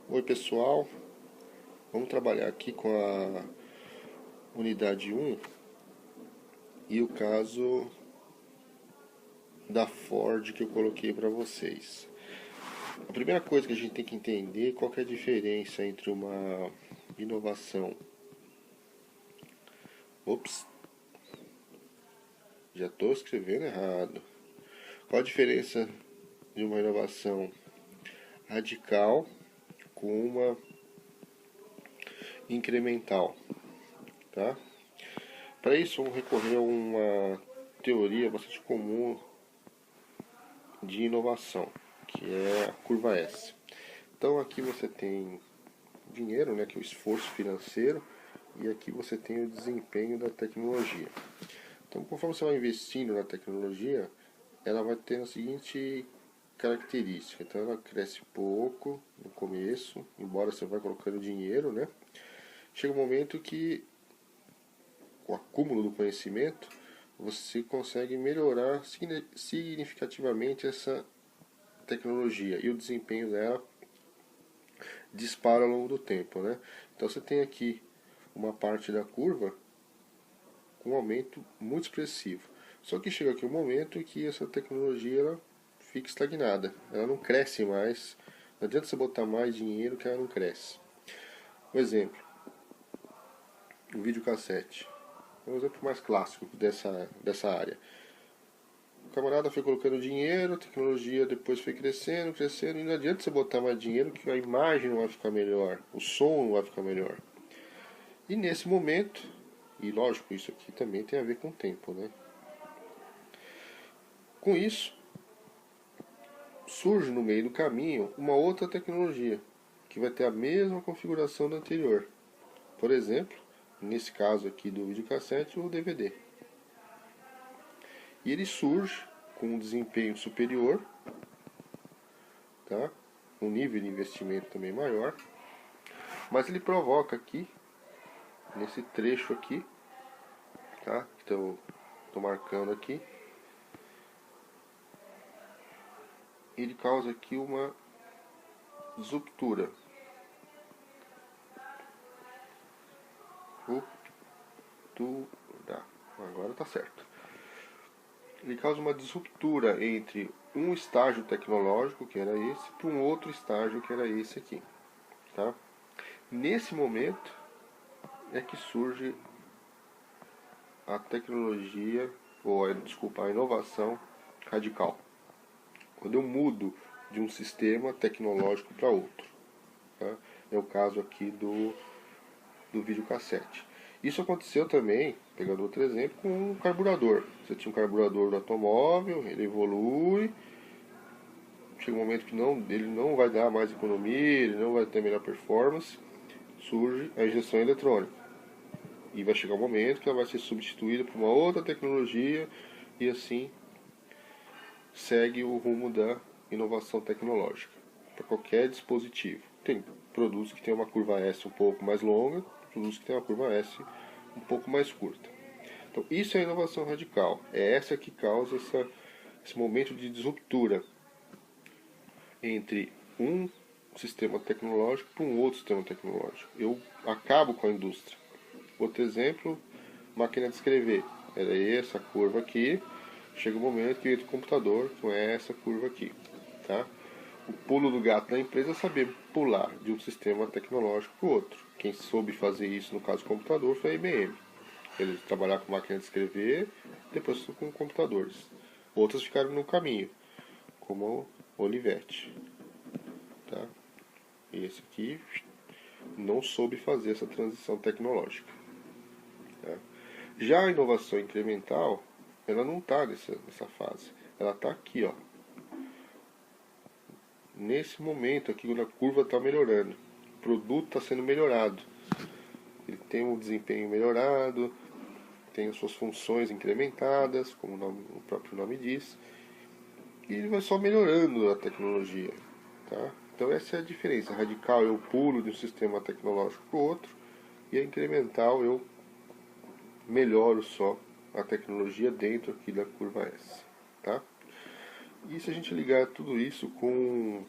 Oi pessoal, vamos trabalhar aqui com a unidade 1 e o caso da Ford que eu coloquei para vocês. A primeira coisa que a gente tem que entender é qual que é a diferença entre uma inovação. Ops, já estou escrevendo errado. Qual a diferença de uma inovação radical com uma incremental, tá? Para isso, vamos recorrer a uma teoria bastante comum de inovação, que é a curva S. Então aqui você tem dinheiro, né, que é o esforço financeiro, e aqui você tem o desempenho da tecnologia. Então, conforme você vai investindo na tecnologia, ela vai ter a seguinte característica. Então ela cresce pouco no começo, embora você vai colocando dinheiro, né? Chega um momento que, com o acúmulo do conhecimento, você consegue melhorar significativamente essa tecnologia e o desempenho dela dispara ao longo do tempo, né? Então você tem aqui uma parte da curva com um aumento muito expressivo. Só que chega aqui um momento em que essa tecnologia ela fica estagnada, ela não cresce mais. Não adianta você botar mais dinheiro que ela não cresce. Um exemplo, o videocassete. É um exemplo mais clássico dessa área. O camarada foi colocando dinheiro, a tecnologia depois foi crescendo, crescendo, e não adianta você botar mais dinheiro que a imagem não vai ficar melhor, o som não vai ficar melhor. E nesse momento, e lógico, isso aqui também tem a ver com o tempo, né? Com isso, surge no meio do caminho uma outra tecnologia, que vai ter a mesma configuração da anterior. Por exemplo, nesse caso aqui do videocassete, o DVD. E ele surge com um desempenho superior, tá? Um nível de investimento também maior, mas ele provoca aqui, nesse trecho aqui, tá? Então, estou marcando aqui, ele causa aqui uma disruptura. Ruptura. Agora tá certo. Ele causa uma disruptura entre um estágio tecnológico, que era esse, para um outro estágio, que era esse aqui. Tá? Nesse momento é que surge a tecnologia, ou desculpa, a inovação radical. Quando eu mudo de um sistema tecnológico para outro. Tá? É o caso aqui do videocassete. Isso aconteceu também, pegando outro exemplo, com o carburador. Você tinha um carburador do automóvel, ele evolui, chega um momento que ele não vai dar mais economia, ele não vai ter melhor performance, surge a injeção eletrônica. E vai chegar um momento que ela vai ser substituída por uma outra tecnologia e assim segue o rumo da inovação tecnológica para qualquer dispositivo. Tem produtos que têm uma curva S um pouco mais longa, produtos que têm uma curva S um pouco mais curta. Então isso é a inovação radical. É essa que causa esse momento de disruptura entre um sistema tecnológico para um outro sistema tecnológico. Eu acabo com a indústria. Outro exemplo, máquina de escrever. Era essa curva aqui. Chega um momento que entra o computador, com essa curva aqui. Tá? O pulo do gato da empresa é saber pular de um sistema tecnológico para o outro. Quem soube fazer isso, no caso do computador, foi a IBM. Eles trabalharam com máquina de escrever, depois com computadores. Outras ficaram no caminho, como o Olivetti. Tá? E esse aqui não soube fazer essa transição tecnológica. Tá? Já a inovação incremental, ela não está nessa fase. Ela está aqui, ó. Nesse momento aqui, quando a curva está melhorando. O produto está sendo melhorado. Ele tem um desempenho melhorado, tem as suas funções incrementadas, como o próprio nome diz. E ele vai só melhorando a tecnologia. Tá? Então essa é a diferença. A radical eu pulo de um sistema tecnológico para o outro, e a incremental eu melhoro só a tecnologia dentro aqui da curva S. Tá? E se a gente ligar tudo isso com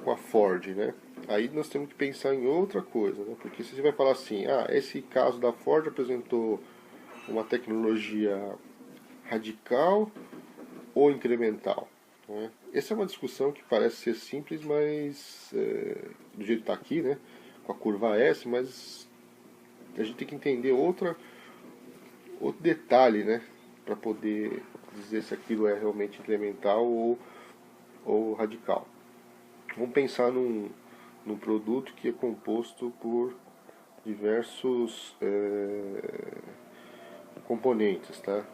a Ford, né? aí nós temos que pensar em outra coisa, né? Porque se você vai falar assim, esse caso da Ford apresentou uma tecnologia radical ou incremental, né? Essa é uma discussão que parece ser simples, mas do jeito que está aqui, né? Com a curva S, mas a gente tem que entender outro detalhe, né? Para poder dizer se aquilo é realmente incremental ou radical. Vamos pensar num produto que é composto por diversos componentes, tá?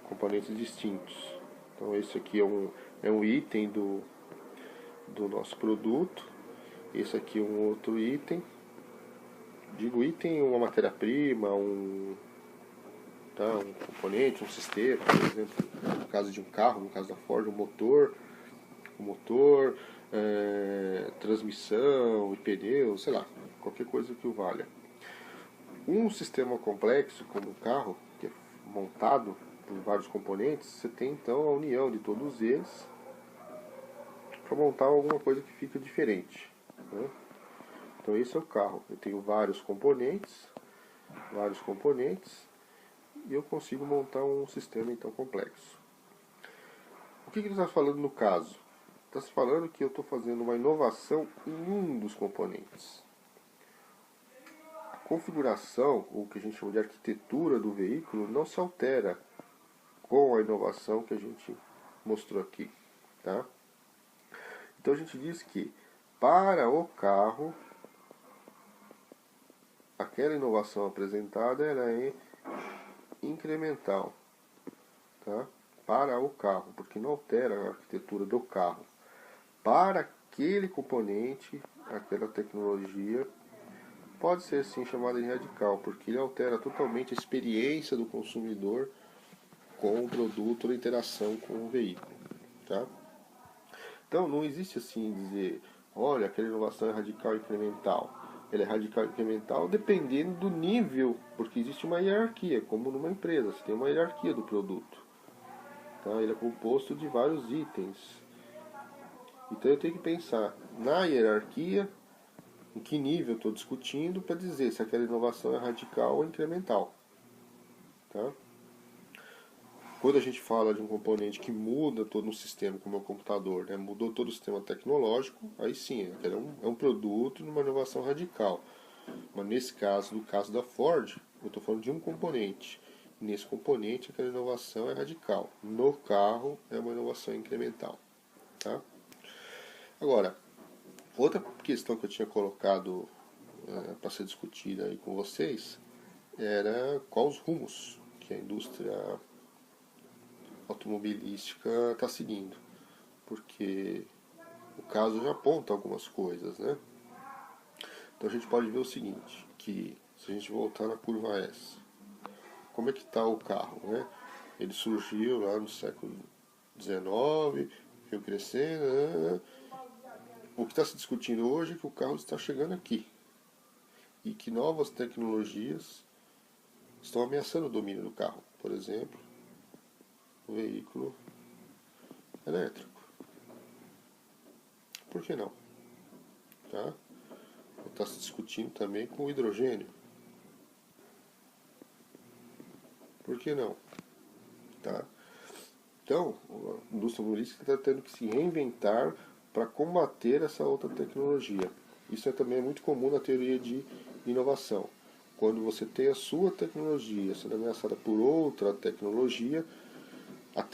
Componentes distintos. Então esse aqui é um item do nosso produto. Esse aqui é um outro item. Digo item, uma matéria-prima, um componente, um sistema, por exemplo, no caso de um carro, no caso da Ford, o motor, transmissão e pneus, sei lá, qualquer coisa que o valha. Um sistema complexo como um carro, que é montado por vários componentes, você tem então a união de todos eles para montar alguma coisa que fica diferente, né? Então esse é o carro. Eu tenho vários componentes, e eu consigo montar um sistema então complexo. O que ele está falando no caso? Está se falando que eu estou fazendo uma inovação em um dos componentes. A configuração, ou o que a gente chama de arquitetura do veículo, não se altera com a inovação que a gente mostrou aqui, tá? Então a gente diz que para o carro, aquela inovação apresentada ela é incremental, tá? Para o carro, porque não altera a arquitetura do carro. Para aquele componente, aquela tecnologia, pode ser sim chamada de radical, porque ele altera totalmente a experiência do consumidor com o produto ou a interação com o veículo, tá? Então não existe assim dizer, olha, aquela inovação é radical e incremental. Ele é radical e incremental dependendo do nível, porque existe uma hierarquia, como numa empresa, você tem uma hierarquia do produto, tá? Ele é composto de vários itens. Então eu tenho que pensar na hierarquia, em que nível eu estou discutindo, para dizer se aquela inovação é radical ou incremental, tá? Quando a gente fala de um componente que muda todo um sistema, como é o computador, né? Mudou todo o sistema tecnológico, aí sim, é um produto de uma inovação radical. Mas nesse caso, no caso da Ford, eu estou falando de um componente. Nesse componente, aquela inovação é radical. No carro, é uma inovação incremental, tá? Agora, outra questão que eu tinha colocado para ser discutida aí com vocês era quais os rumos que a indústria automobilística está seguindo, porque o caso já aponta algumas coisas, né? Então a gente pode ver o seguinte, que se a gente voltar na curva S, como é que está o carro, né? Ele surgiu lá no século XIX, veio crescendo, né? O que está se discutindo hoje é que o carro está chegando aqui e que novas tecnologias estão ameaçando o domínio do carro. Por exemplo, o veículo elétrico. Por que não? Tá? Está se discutindo também com o hidrogênio. Por que não? Tá? Então, a indústria automobilística está tendo que se reinventar para combater essa outra tecnologia. Isso também é muito comum na teoria de inovação. Quando você tem a sua tecnologia sendo ameaçada por outra tecnologia, a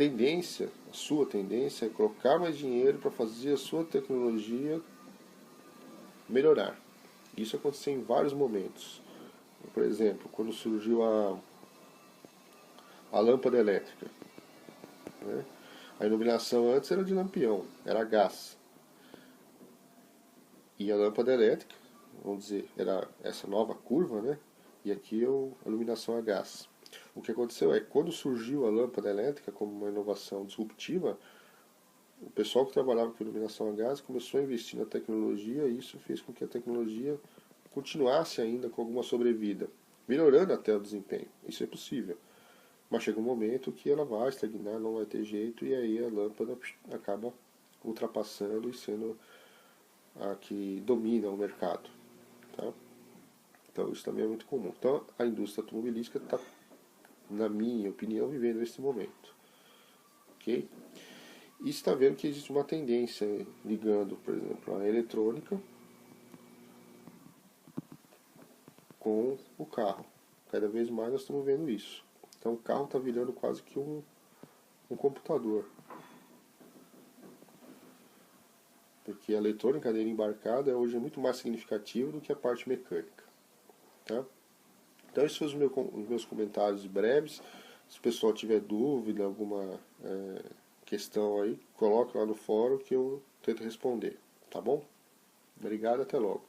sua tendência é colocar mais dinheiro para fazer a sua tecnologia melhorar. Isso aconteceu em vários momentos. Por exemplo, quando surgiu a lâmpada elétrica, né? A iluminação antes era de lampião, era gás. E a lâmpada elétrica, vamos dizer, era essa nova curva, né? E aqui é a iluminação a gás. O que aconteceu é que quando surgiu a lâmpada elétrica como uma inovação disruptiva, o pessoal que trabalhava com iluminação a gás começou a investir na tecnologia e isso fez com que a tecnologia continuasse ainda com alguma sobrevida, melhorando até o desempenho. Isso é possível. Mas chega um momento que ela vai estagnar, não vai ter jeito, e aí a lâmpada acaba ultrapassando e sendo a que domina o mercado. Tá? Então isso também é muito comum. Então a indústria automobilística está, na minha opinião, vivendo esse momento. Ok? E está vendo que existe uma tendência ligando, por exemplo, a eletrônica com o carro. Cada vez mais nós estamos vendo isso. Então o carro está virando quase que um computador. Porque a eletrônica dele embarcada hoje é muito mais significativa do que a parte mecânica. Tá? Então esses foram os meus comentários breves. Se o pessoal tiver dúvida, alguma questão aí, coloca lá no fórum que eu tento responder. Tá bom? Obrigado, até logo.